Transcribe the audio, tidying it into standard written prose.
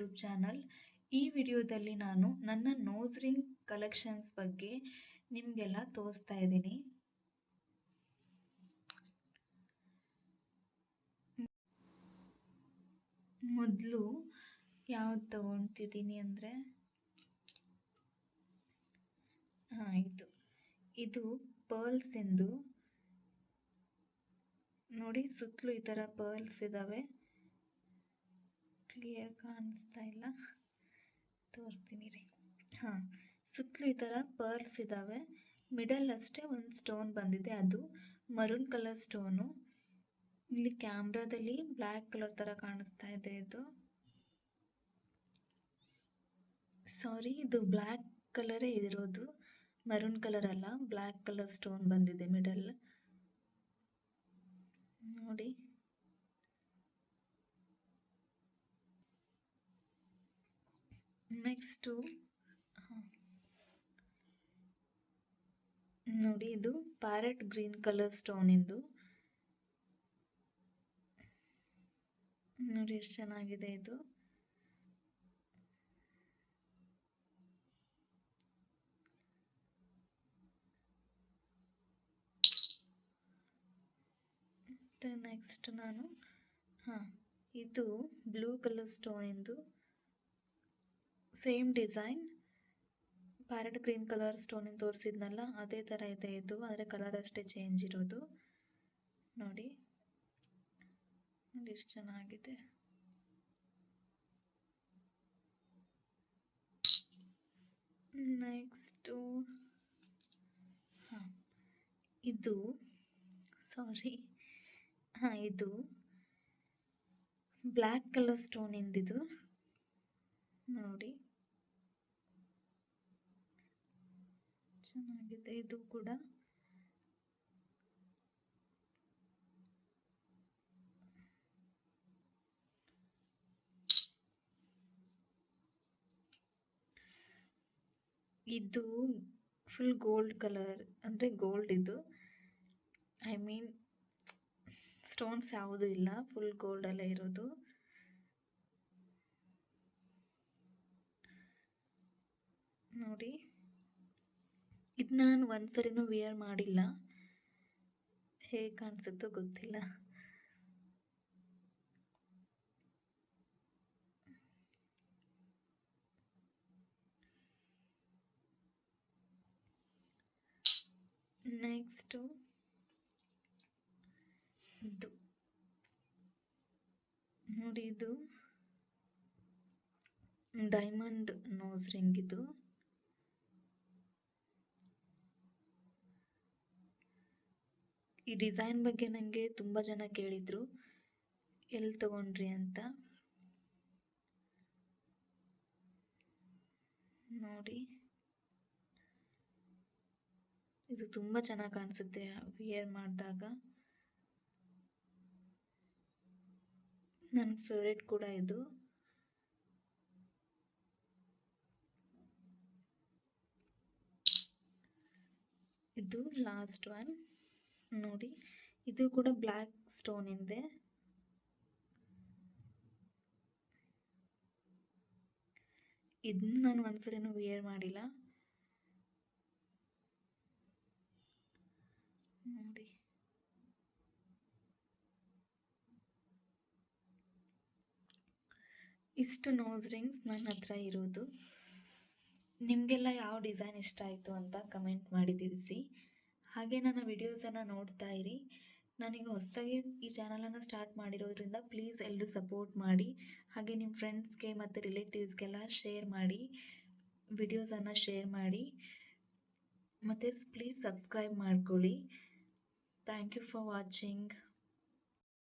YouTube channel. ಈ ವಿಡಿಯೋದಲ್ಲಿ ನಾನು ನನ್ನ ನೋಸ್ ರಿಂಗ್ ಕಲೆಕ್ಷನ್ಸ್ ಬಗ್ಗೆ ನಿಮಗೆಲ್ಲ ತೋರಿಸ್ತಾ ಇದ್ದೀನಿ. ಮೊದಲು ಯಾವ್ದು ತಗೊಳ್ತಿದ್ದೀನಿ ಅಂದರೆ ಇದು ಪರ್ಲ್ಸ್ ಎಂದು ನೋಡಿ. ಸುತ್ತಲೂ ಈ ಥರ ಪರ್ಲ್ಸ್ ಇದ್ದಾವೆ. ಕ್ಲಿಯರ್ ಕಾಣಿಸ್ತಾ ಇಲ್ಲ, ತೋರಿಸ್ತೀನಿ ರೀ. ಸುತ್ತಲೂ ಈ ಥರ ಪರ್ಲ್ಸ್ ಇದ್ದಾವೆ. ಮಿಡಲ್ ಅಷ್ಟೇ ಒಂದು ಸ್ಟೋನ್ ಬಂದಿದೆ, ಅದು ಮರೂನ್ ಕಲರ್ ಸ್ಟೋನು. ಇಲ್ಲಿ ಕ್ಯಾಮ್ರಾದಲ್ಲಿ ಬ್ಲ್ಯಾಕ್ ಕಲರ್ ಥರ ಕಾಣಿಸ್ತಾ ಇದೆ. ಇದು ಬ್ಲ್ಯಾಕ್ ಕಲರೇ ಇರೋದು, ಮರೂನ್ ಕಲರ್ ಅಲ್ಲ. ಬ್ಲ್ಯಾಕ್ ಕಲರ್ ಸ್ಟೋನ್ ಬಂದಿದೆ ಮಿಡಲ್ ನೋಡಿ. ನೆಕ್ಸ್ಟು ನೋಡಿ, ಇದು ಪ್ಯಾರೆಟ್ ಗ್ರೀನ್ ಕಲರ್ ಸ್ಟೋನ್ ಇಂದು ನೋಡಿ, ಎಷ್ಟು ಚೆನ್ನಾಗಿದೆ ಇದು. ನೆಕ್ಸ್ಟ್ ನಾನು ಇದು ಬ್ಲೂ ಕಲರ್ ಸ್ಟೋನ್ ಇಂದು same design, parrot green colour stone ಇಂದ ತೋರಿಸಿದ್ನಲ್ಲ ಅದೇ ಥರ ಇದೆ ಇದು, ಆದರೆ ಕಲರ್ ಅಷ್ಟೇ ಚೇಂಜ್ ಇರೋದು. ನೋಡಿ ಎಷ್ಟು ಚೆನ್ನಾಗಿದೆ. ನೆಕ್ಸ್ಟು ಇದು ಇದು ಬ್ಲ್ಯಾಕ್ ಕಲರ್ ಸ್ಟೋನ್ ಇಂದಿದು ನೋಡಿ, ಚೆನ್ನಾಗಿದೆ ಇದು ಕೂಡ. ಇದು ಫುಲ್ ಗೋಲ್ಡ್ ಕಲರ್, ಅಂದರೆ ಗೋಲ್ಡ್ ಇದು, ಐ ಮೀನ್ ಸ್ಟೋನ್ಸ್ ಯಾವುದೂ ಇಲ್ಲ, ಫುಲ್ ಗೋಲ್ಡಲ್ಲೇ ಇರೋದು. ನೋಡಿ, ಇದನ್ನ ನಾನು ಒಂದ್ಸರಿನೂ ವೇರ್ ಮಾಡಿಲ್ಲ, ಹೇಗೆ ಕಾಣಿಸುತ್ತೋ ಗೊತ್ತಿಲ್ಲ. ನೆಕ್ಸ್ಟು ಇದು ನೋಡಿ, ಇದು ಡೈಮಂಡ್ ನೋಸ್ ರಿಂಗ್. ಇದು ಈ ಡಿಸೈನ್ ಬಗ್ಗೆ ನನಗೆ ತುಂಬ ಜನ ಕೇಳಿದರು, ಎಲ್ಲಿ ತಗೊಂಡ್ರಿ ಅಂತ. ನೋಡಿ, ಇದು ತುಂಬ ಚೆನ್ನಾಗಿ ಕಾಣಿಸುತ್ತೆ ವಿಯರ್ ಮಾಡಿದಾಗ. ನನ್ನ ಫೇವ್ರೆಟ್ ಕೂಡ ಇದು. ಇದು ಲಾಸ್ಟ್ ಒನ್ ನೋಡಿ, ಇದು ಕೂಡ ಬ್ಲ್ಯಾಕ್ ಸ್ಟೋನ್ ಇದೆ. ಇದನ್ನ ನಾನು ಒಂದ್ಸರಿನೂ ವೇರ್ ಮಾಡಿಲ್ಲ ನೋಡಿ. ಇಷ್ಟು ನೋಸ್ ರಿಂಗ್ಸ್ ನನ್ನ ಹತ್ರ ಇರೋದು. ನಿಮಗೆಲ್ಲ ಯಾವ ಡಿಸೈನ್ ಇಷ್ಟ ಆಯಿತು ಅಂತ ಕಮೆಂಟ್ ಮಾಡಿ ತಿಳಿಸಿ. ಹಾಗೆ ನನ್ನ ವಿಡಿಯೋಸನ್ನು ನೋಡ್ತಾ ಇರಿ. ನಾನೀಗ ಹೊಸದಾಗಿ ಈ ಚಾನಲನ್ನು ಸ್ಟಾರ್ಟ್ ಮಾಡಿರೋದ್ರಿಂದ ಪ್ಲೀಸ್ ಎಲ್ಲರೂ ಸಪೋರ್ಟ್ ಮಾಡಿ. ಹಾಗೆ ನಿಮ್ಮ ಫ್ರೆಂಡ್ಸ್ಗೆ ಮತ್ತು ರಿಲೇಟಿವ್ಸ್ಗೆಲ್ಲ ಶೇರ್ ಮಾಡಿ, ವಿಡಿಯೋಸನ್ನು ಶೇರ್ ಮಾಡಿ, ಮತ್ತು ಪ್ಲೀಸ್ ಸಬ್ಸ್ಕ್ರೈಬ್ ಮಾಡ್ಕೊಳ್ಳಿ. Thank you for watching.